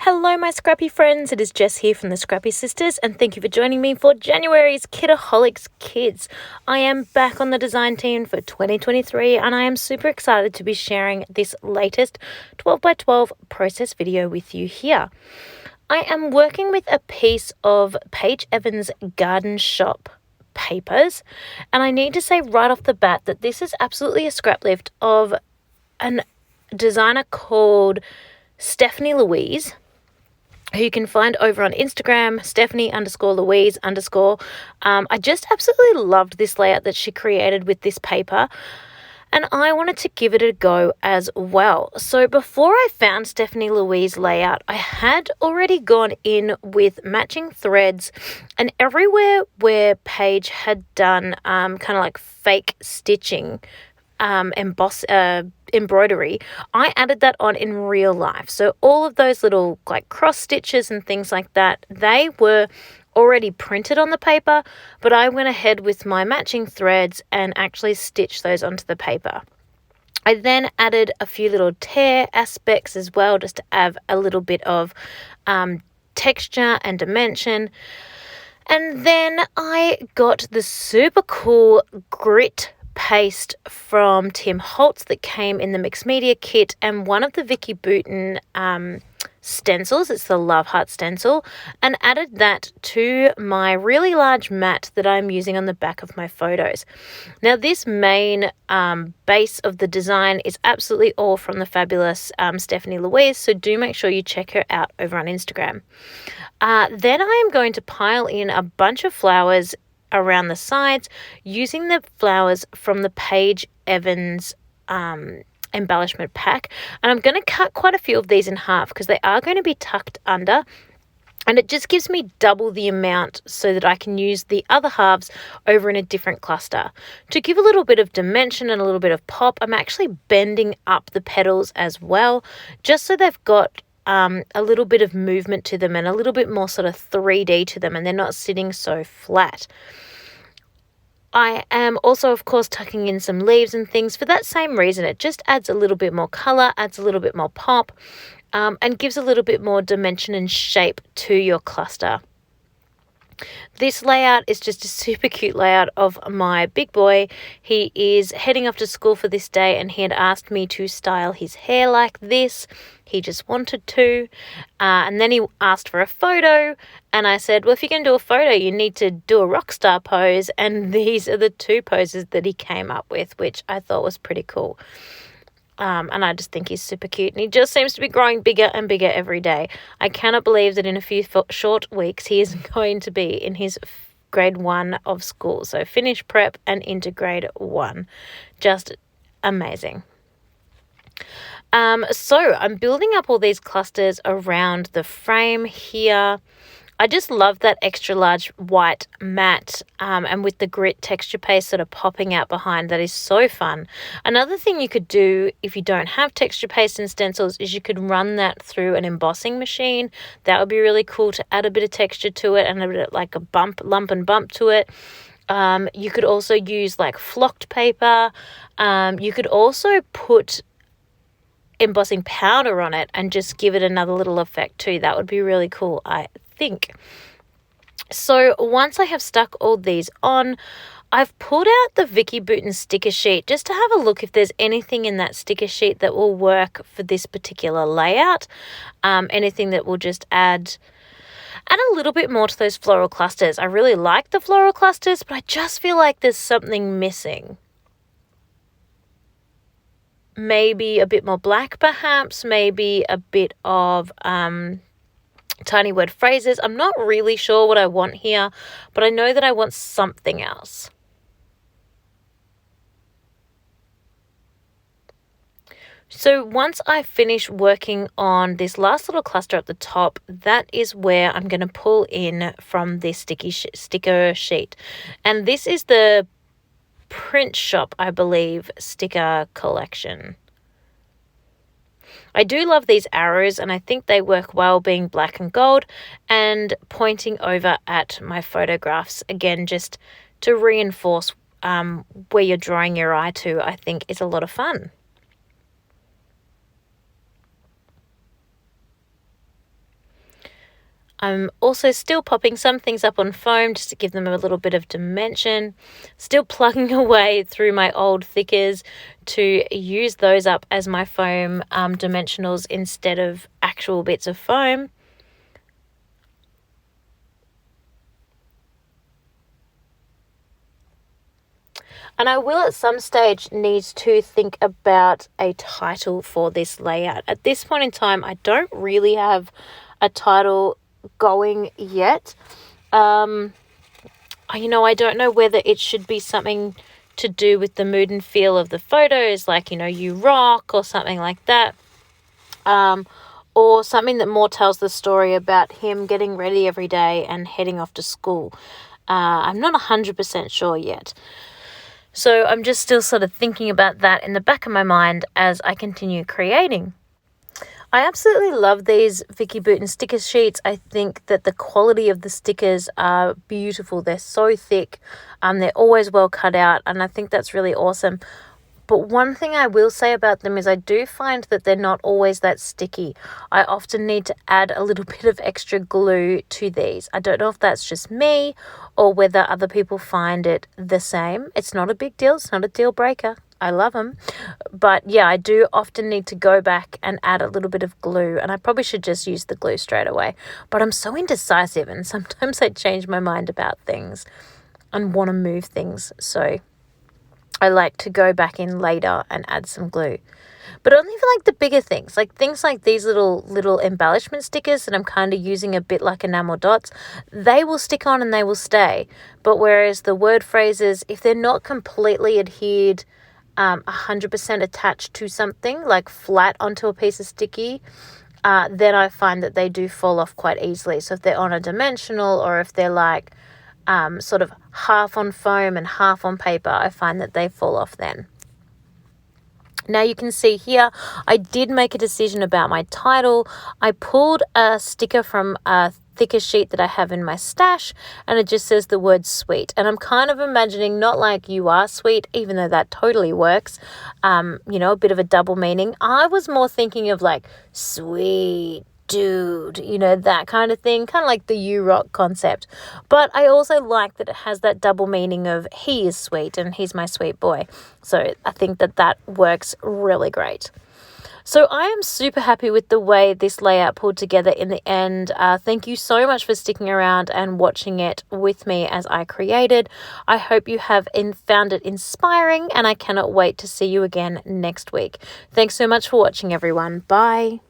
Hello my Scrappy friends, it is Jess here from the Scrappy Sisters and thank you for joining me for January's Kitaholic Kits. I am back on the design team for 2023 and I am super excited to be sharing this latest 12x12 process video with you here. I am working with a piece of Paige Evans Garden Shop papers and I need to say right off the bat that this is absolutely a scrap lift of a designer called Stephanie Louise, who you can find over on Instagram, Stephanie_Louise_. I just absolutely loved this layout that she created with this paper and I wanted to give it a go as well. So before I found Stephanie Louise layout, I had already gone in with matching threads and everywhere where Paige had done kind of like fake stitching, embroidery, I added that on in real life. So all of those little like cross stitches and things like that, they were already printed on the paper, but I went ahead with my matching threads and actually stitched those onto the paper. I then added a few little tear aspects as well, just to add a little bit of texture and dimension. And then I got the super cool grit paste from Tim Holtz that came in the mixed media kit and one of the Vicky Bouton stencils, it's the Love Heart stencil, and added that to my really large mat that I'm using on the back of my photos. Now this main base of the design is absolutely all from the fabulous Stephanie Louise, so do make sure you check her out over on Instagram. Then I am going to pile in a bunch of flowers around the sides using the flowers from the Paige Evans embellishment pack, and I'm going to cut quite a few of these in half because they are going to be tucked under and it just gives me double the amount so that I can use the other halves over in a different cluster. To give a little bit of dimension and a little bit of pop, I'm actually bending up the petals as well, just so they've got a little bit of movement to them and a little bit more sort of 3D to them and they're not sitting so flat. I am also, of course, tucking in some leaves and things for that same reason. It just adds a little bit more colour, adds a little bit more pop, and gives a little bit more dimension and shape to your cluster. This layout is just a super cute layout of my big boy. He is heading off to school for this day and he had asked me to style his hair like this. He just wanted to. And then he asked for a photo and I said, well, if you're going to do a photo, you need to do a rock star pose. And these are the two poses that he came up with, which I thought was pretty cool. And I just think he's super cute and he just seems to be growing bigger and bigger every day. I cannot believe that in a few short weeks he is going to be in his grade 1 of school. So finish prep and into grade 1. Just amazing. So I'm building up all these clusters around the frame here. I just love that extra large white mat and with the grit texture paste sort of popping out behind. That is so fun. Another thing you could do if you don't have texture paste and stencils is you could run that through an embossing machine. That would be really cool to add a bit of texture to it and a bit of like a lump and bump to it. You could also use like flocked paper. You could also put embossing powder on it and just give it another little effect too. That would be really cool, I think. So once I have stuck all these on, I've pulled out the Vicky Bouton sticker sheet just to have a look if there's anything in that sticker sheet that will work for this particular layout. Anything that will just add a little bit more to those floral clusters. I really like the floral clusters, but I just feel like there's something missing. Maybe a bit more black perhaps, maybe a bit of tiny word phrases. I'm not really sure what I want here, but I know that I want something else. So once I finish working on this last little cluster at the top, that is where I'm going to pull in from this sticker sheet. And this is the Print Shop, I believe, sticker collection. I do love these arrows and I think they work well being black and gold and pointing over at my photographs, again, just to reinforce where you're drawing your eye to, I think is a lot of fun. I'm also still popping some things up on foam just to give them a little bit of dimension. Still plugging away through my old thickers to use those up as my foam dimensionals instead of actual bits of foam. And I will at some stage need to think about a title for this layout. At this point in time, I don't really have a title going yet. I don't know whether it should be something to do with the mood and feel of the photos, like, you rock or something like that. Or something that more tells the story about him getting ready every day and heading off to school. I'm not 100% sure yet. So I'm just still sort of thinking about that in the back of my mind as I continue creating. I absolutely love these Vicky Bouton sticker sheets. I think that the quality of the stickers are beautiful. They're so thick. They're always well cut out, and I think that's really awesome. But one thing I will say about them is I do find that they're not always that sticky. I often need to add a little bit of extra glue to these. I don't know if that's just me or whether other people find it the same. It's not a big deal. It's not a deal breaker. I love them. But yeah, I do often need to go back and add a little bit of glue, and I probably should just use the glue straight away. But I'm so indecisive, and sometimes I change my mind about things and want to move things. So I like to go back in later and add some glue. But only for like the bigger things, like things like these little embellishment stickers that I'm kind of using a bit like enamel dots, they will stick on and they will stay. But whereas the word phrases, if they're not completely adhered, 100% attached to something, like flat onto a piece of sticky, then I find that they do fall off quite easily. So if they're on a dimensional, or if they're like sort of half on foam and half on paper, I find that they fall off then. Now you can see here, I did make a decision about my title. I pulled a sticker from a thicker sheet that I have in my stash, and it just says the word sweet. And I'm kind of imagining not like you are sweet, even though that totally works, a bit of a double meaning. I was more thinking of like sweet dude, that kind of thing, kind of like the you rock concept. But I also like that it has that double meaning of he is sweet and he's my sweet boy. So I think that works really great. So I am super happy with the way this layout pulled together in the end. Thank you so much for sticking around and watching it with me as I created. I hope you have found it inspiring, and I cannot wait to see you again next week. Thanks so much for watching, everyone. Bye.